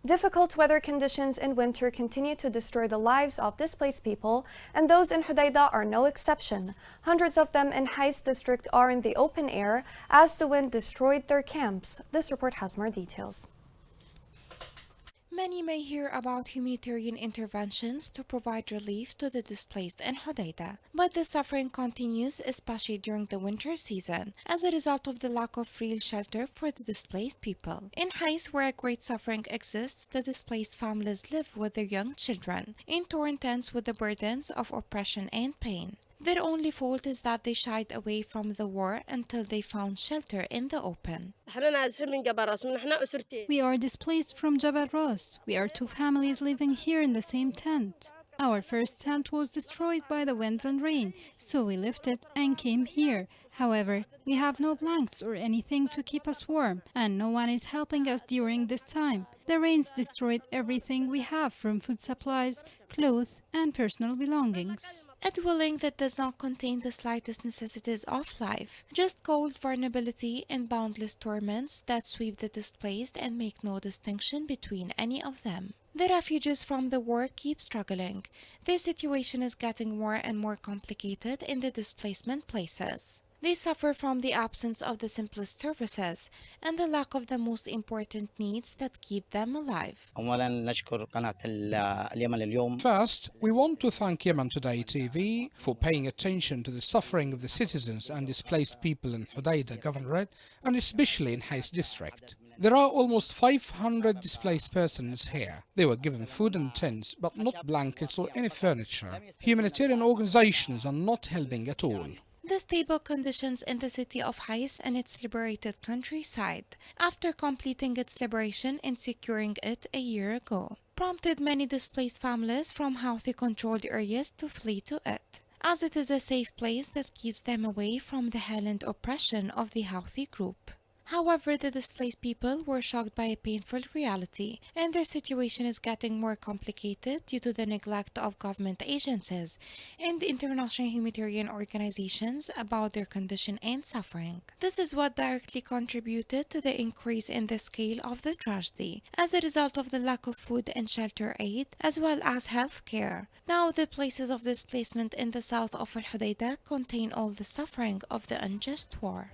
Difficult weather conditions in winter continue to destroy the lives of displaced people, and those in Hodeidah are no exception. Hundreds of them in Hais district are in the open air as the wind destroyed their camps. This report has more details. Many may hear about humanitarian interventions to provide relief to the displaced in Hodeidah, but the suffering continues, especially during the winter season, as a result of the lack of real shelter for the displaced people. In Hais, where great suffering exists, the displaced families live with their young children, in torn tents with the burdens of oppression and pain. Their only fault is that they shied away from the war until they found shelter in the open. We are displaced from Jabal Ras. We are two families living here in the same tent. Our first tent was destroyed by the winds and rain, so we left it and came here. However, we have no blankets or anything to keep us warm, and no one is helping us during this time. The rains destroyed everything we have, from food supplies, clothes, and personal belongings. A dwelling that does not contain the slightest necessities of life, just cold vulnerability and boundless torments that sweep the displaced and make no distinction between any of them. The refugees from the war keep struggling. Their situation is getting more and more complicated in the displacement places. They suffer from the absence of the simplest services and the lack of the most important needs that keep them alive. First, we want to thank Yemen Today TV for paying attention to the suffering of the citizens and displaced people in Hodeidah Governorate, and especially in Hais district. There are almost 500 displaced persons here. They were given food and tents, but not blankets or any furniture. Humanitarian organizations are not helping at all. The stable conditions in the city of Hais and its liberated countryside, after completing its liberation and securing it a year ago, prompted many displaced families from Houthi-controlled areas to flee to it, as it is a safe place that keeps them away from the hell and oppression of the Houthi group. However, the displaced people were shocked by a painful reality, and their situation is getting more complicated due to the neglect of government agencies and international humanitarian organizations about their condition and suffering. This is what directly contributed to the increase in the scale of the tragedy, as a result of the lack of food and shelter aid, as well as health care. Now, the places of displacement in the south of Al-Hodeidah contain all the suffering of the unjust war.